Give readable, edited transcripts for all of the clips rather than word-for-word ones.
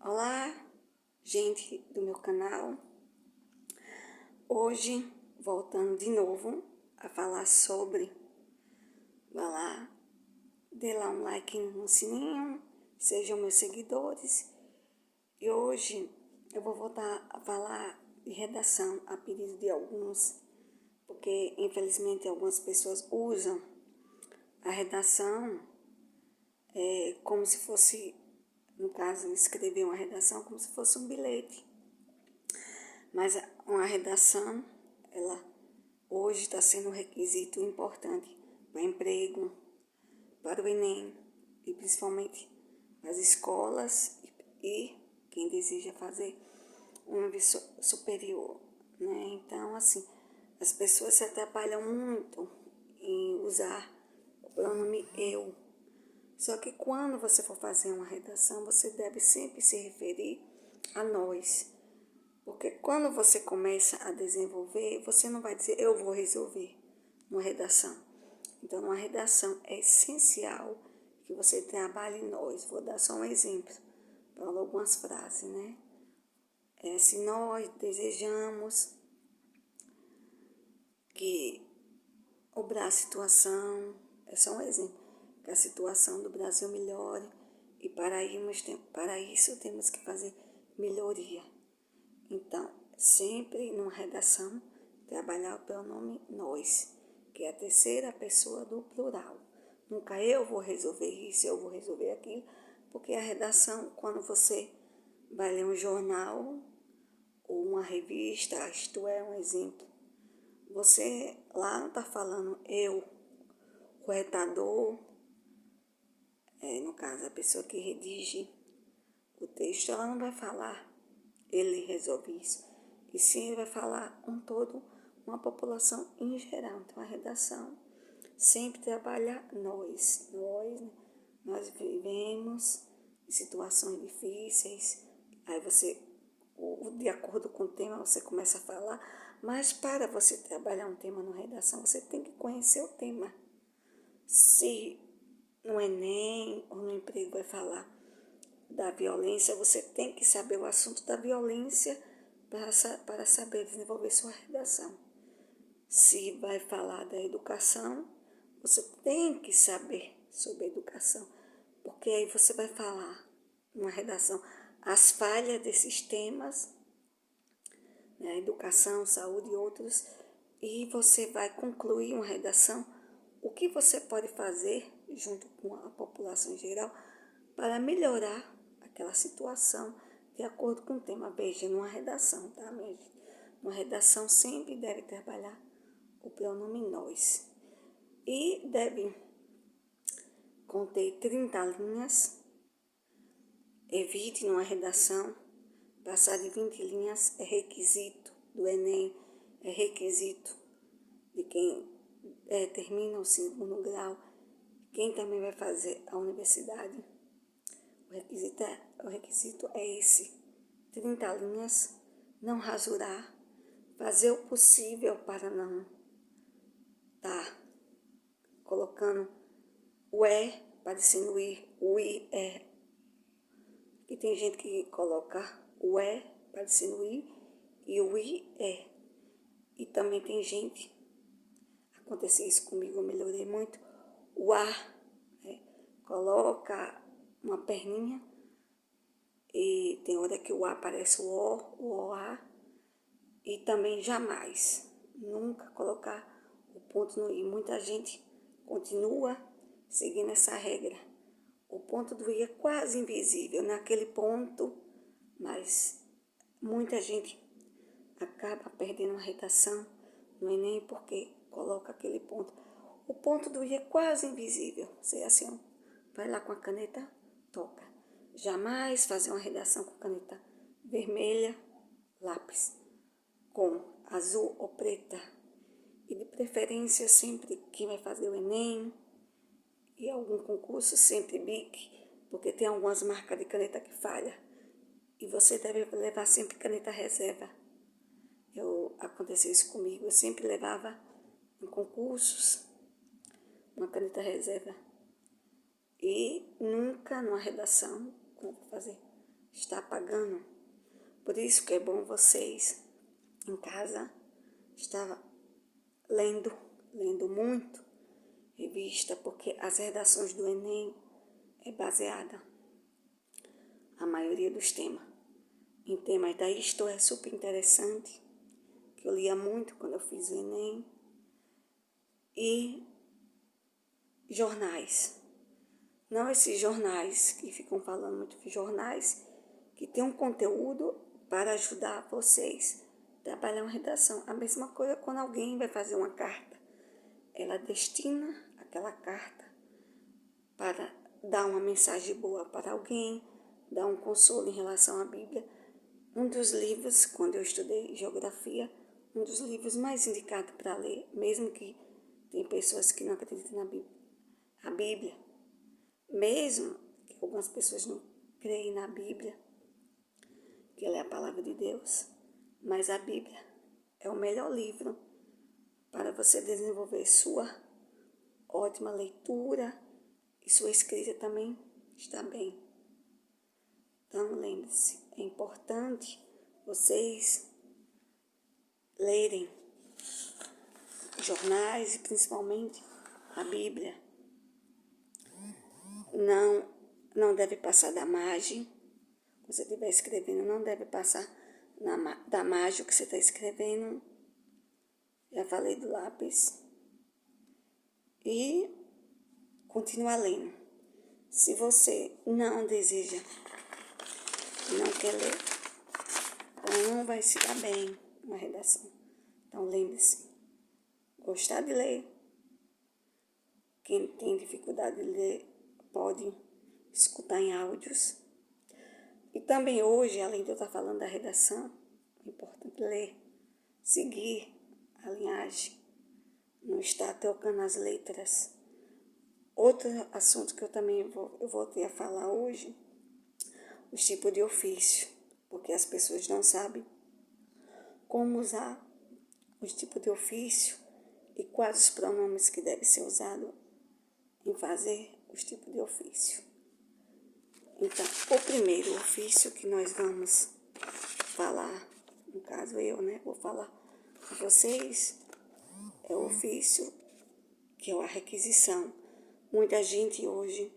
Olá, gente do meu canal. Hoje, voltando de novo a falar sobre, vai lá, dê lá um like no sininho, sejam meus seguidores. E hoje eu vou voltar a falar de redação a pedido de alguns, porque infelizmente algumas pessoas usam a redação como se fosse, no caso, escrever uma redação como se fosse um bilhete. Mas uma redação, ela hoje está sendo um requisito importante para emprego, para o Enem e principalmente as escolas e quem deseja fazer um nível superior, né? Então, assim, as pessoas se atrapalham muito em usar o pronome eu. Só que quando você for fazer uma redação, você deve sempre se referir a nós. Porque quando você começa a desenvolver, você não vai dizer eu vou resolver uma redação. Então, numa redação é essencial que você trabalhe em nós. Vou dar só um exemplo para algumas frases, né? Se nós desejamos que a situação, é só um exemplo, que a situação do Brasil melhore e para isso temos que fazer melhoria. Então, sempre numa redação, trabalhar o pronome nós, que é a terceira pessoa do plural. Nunca eu vou resolver isso, eu vou resolver aquilo, porque a redação, quando você vai ler um jornal ou uma revista, isto é um exemplo, você lá não está falando eu, o redator, no caso a pessoa que redige o texto, ela não vai falar ele resolve isso. E sim, ele vai falar uma população em geral. Então, a redação sempre trabalha nós. Nós vivemos em situações difíceis. Aí de acordo com o tema, você começa a falar. Mas para você trabalhar um tema na redação, você tem que conhecer o tema. Se no Enem ou no emprego vai falar da violência, você tem que saber o assunto da violência para saber desenvolver sua redação. Se vai falar da educação, você tem que saber sobre a educação, porque aí você vai falar uma redação as falhas desses temas, né, educação, saúde e outros, e você vai concluir uma redação, o que você pode fazer junto com a população em geral para melhorar aquela situação de acordo com o tema. Veja, numa redação, tá, minha gente? Uma redação sempre deve trabalhar o pronome nós. E deve conter 30 linhas. Evite numa redação passar de 20 linhas, é requisito do Enem, é requisito de quem termina o segundo grau, quem também vai fazer a universidade. O requisito é esse, 30 linhas, não rasurar, fazer o possível para não colocando o parecendo o I é. E tem gente que coloca o parecendo o I e o I é. E também tem gente, aconteceu isso comigo, eu melhorei muito, o A, coloca uma perninha, e tem hora que o A parece o OA, e também jamais, nunca colocar o ponto no I. Muita gente continua seguindo essa regra. O ponto do I é quase invisível naquele ponto, mas muita gente acaba perdendo a redação no Enem porque coloca aquele ponto. O ponto do I é quase invisível. Você assim, vai lá com a caneta, toca. Jamais fazer uma redação com caneta vermelha, lápis, com azul ou preta. E de preferência sempre quem vai fazer o Enem e algum concurso, sempre Bic, porque tem algumas marcas de caneta que falha. E você deve levar sempre caneta reserva. Aconteceu isso comigo, eu sempre levava em concursos uma caneta reserva. E nunca numa redação, como vou fazer está apagando. Por isso que é bom vocês, em casa, estar lendo muito revista, porque as redações do Enem é baseada, a maioria dos temas, em temas da história super interessante, que eu lia muito quando eu fiz o Enem, e jornais. Não esses jornais que ficam falando muito de jornais, que tem um conteúdo para ajudar vocês a trabalhar uma redação. A mesma coisa quando alguém vai fazer uma carta. Ela destina aquela carta para dar uma mensagem boa para alguém, dar um consolo em relação à Bíblia. Um dos livros, quando eu estudei geografia, um dos livros mais indicados para ler, mesmo que tem pessoas que não acreditam na Bíblia. A Bíblia, mesmo que algumas pessoas não creem na Bíblia, que ela é a palavra de Deus, mas a Bíblia é o melhor livro para você desenvolver sua ótima leitura e sua escrita também está bem. Então, lembre-se, é importante vocês lerem jornais e principalmente a Bíblia. Não deve passar da margem. Quando você estiver escrevendo, não deve passar da margem o que você está escrevendo. Já falei do lápis. E continuar lendo. Se você não deseja, não quer ler, então não vai se dar bem na redação. Então lembre-se, gostar de ler. Quem tem dificuldade de ler pode escutar em áudios. E também hoje, além de eu estar falando da redação, é importante ler, seguir a linhagem, não estar trocando as letras. Outro assunto que eu também voltei a falar hoje, os tipos de ofício, porque as pessoas não sabem como usar os tipos de ofício e quais os pronomes que devem ser usados em fazer os tipos de ofício. Então, o primeiro ofício que nós vamos falar, no caso eu, vou falar com vocês, é o ofício que é a requisição. Muita gente hoje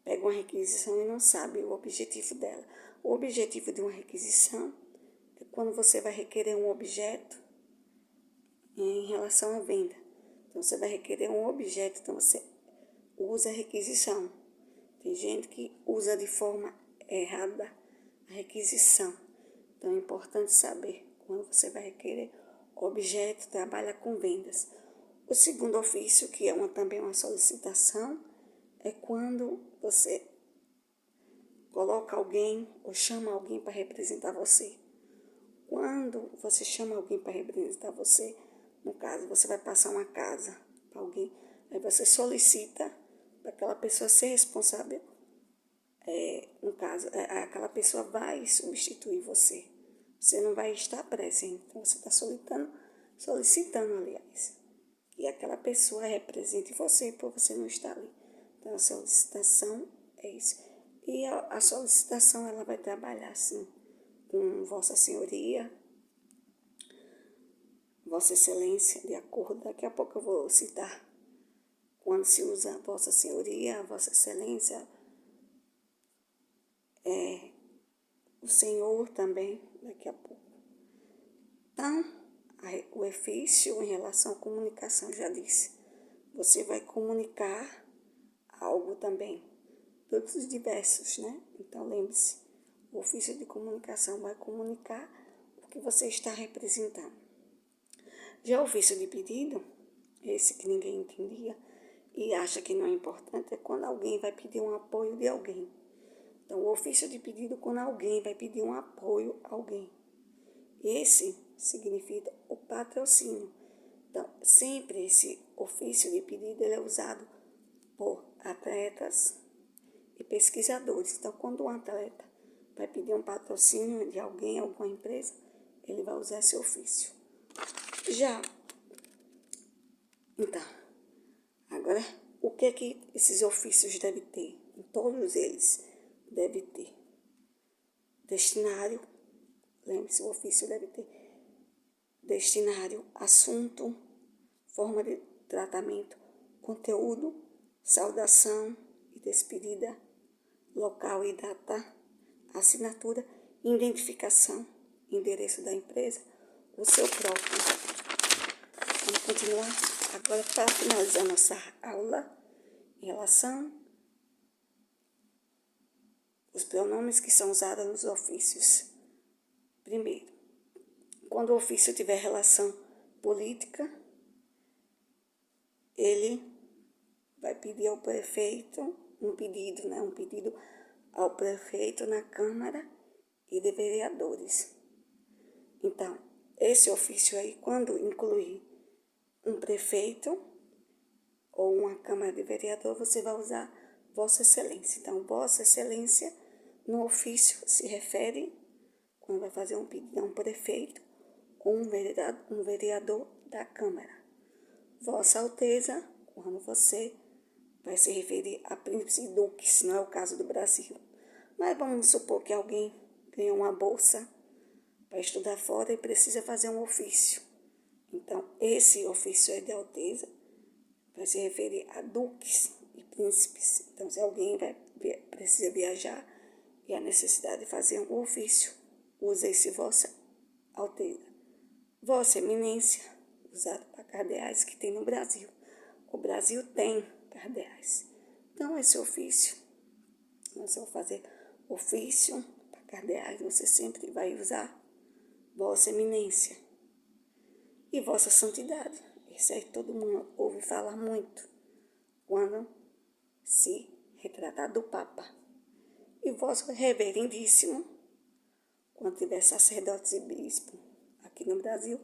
pega uma requisição e não sabe o objetivo dela. O objetivo de uma requisição é quando você vai requerer um objeto em relação à venda. Então, você vai requerer um objeto, então você usa a requisição. Tem gente que usa de forma errada a requisição. Então, é importante saber quando você vai requerer objeto, trabalha com vendas. O segundo ofício, que é também uma solicitação, é quando você coloca alguém ou chama alguém para representar você. Quando você chama alguém para representar você, no caso, você vai passar uma casa para alguém, aí você solicita para aquela pessoa ser responsável. No caso, aquela pessoa vai substituir você. Você não vai estar presente. Então, você está solicitando, aliás, que aquela pessoa represente você por você não estar ali. Então, a solicitação é isso. E a solicitação, ela vai trabalhar assim, com Vossa Senhoria, Vossa Excelência, de acordo. Daqui a pouco eu vou citar quando se usa Vossa Senhoria, Vossa Excelência, o Senhor também, daqui a pouco. Então, o ofício em relação à comunicação, já disse. Você vai comunicar algo também, todos diversos, Então, lembre-se, o ofício de comunicação vai comunicar o que você está representando. Já o ofício de pedido, esse que ninguém entendia e acha que não é importante, é quando alguém vai pedir um apoio de alguém. Então, o ofício de pedido, quando alguém vai pedir um apoio a alguém. Esse significa o patrocínio. Então, sempre esse ofício de pedido ele é usado por atletas e pesquisadores. Então, quando um atleta vai pedir um patrocínio de alguém, alguma empresa, ele vai usar esse ofício. Então, agora, o que esses ofícios devem ter? Todos eles devem ter destinário, lembre-se, o ofício deve ter destinário, assunto, forma de tratamento, conteúdo, saudação e despedida, local e data, assinatura, identificação, endereço da empresa, o seu próprio. Vamos continuar agora para finalizar nossa aula em relação aos pronomes que são usados nos ofícios. Primeiro, quando o ofício tiver relação política, ele vai pedir ao prefeito um pedido ao prefeito na Câmara e de Vereadores. Então, esse ofício aí, quando incluir um prefeito ou uma Câmara de Vereador, você vai usar Vossa Excelência. Então, Vossa Excelência, no ofício, se refere, quando vai fazer um pedido a um prefeito ou um vereador da Câmara. Vossa Alteza, quando você vai se referir a príncipes e duques, não é o caso do Brasil. Mas vamos supor que alguém ganhou uma bolsa para estudar fora e precisa fazer um ofício. Então, esse ofício é de Alteza, vai se referir a duques e príncipes. Então, se alguém precisa viajar e a necessidade de fazer um ofício, usa esse Vossa Alteza. Vossa Eminência, usado para cardeais que tem no Brasil. O Brasil tem cardeais. Então, esse ofício, você vai fazer ofício para cardeais, você sempre vai usar Vossa Eminência. E Vossa Santidade. Esse aí todo mundo ouve falar muito quando se retratar do Papa. E Vosso Reverendíssimo, quando tiver sacerdotes e bispos. Aqui no Brasil,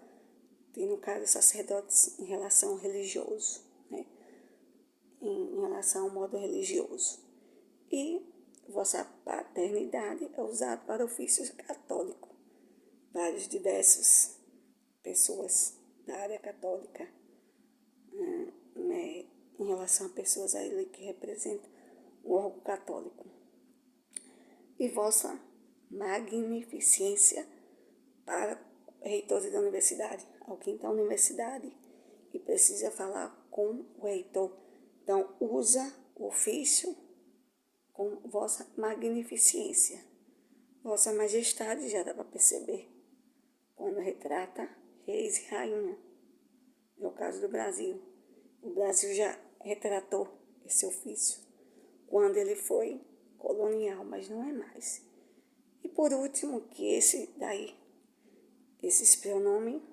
tem no caso sacerdotes em relação ao religioso, né? Em relação ao modo religioso. E Vossa Paternidade é usado para ofícios católicos. Vários diversos pessoas da área católica, né, em relação a pessoas aí que representam o órgão católico. E Vossa Magnificência para reitores da universidade. Alguém está na universidade e precisa falar com o reitor. Então, usa o ofício com Vossa Magnificência. Vossa Majestade, já dá para perceber, quando retrata reis e rainha. É o caso do Brasil. O Brasil já retratou esse ofício quando ele foi colonial, mas não é mais. E por último, que esses pronomes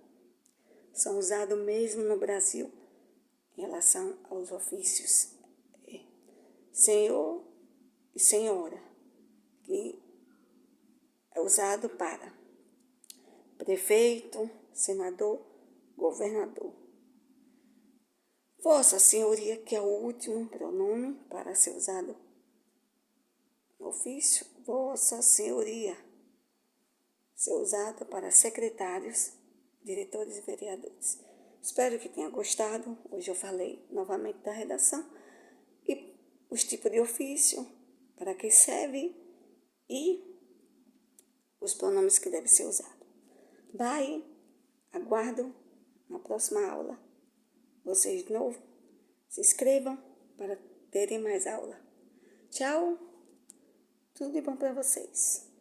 são usados mesmo no Brasil em relação aos ofícios. Senhor e senhora, que é usado para prefeito, senador, governador. Vossa Senhoria, que é o último pronome para ser usado no ofício. Vossa Senhoria, ser usado para secretários, diretores e vereadores. Espero que tenha gostado. Hoje eu falei novamente da redação e os tipos de ofício, para que serve e os pronomes que devem ser usados. Bye, aguardo na próxima aula. Vocês de novo, se inscrevam para terem mais aula. Tchau, tudo de bom para vocês.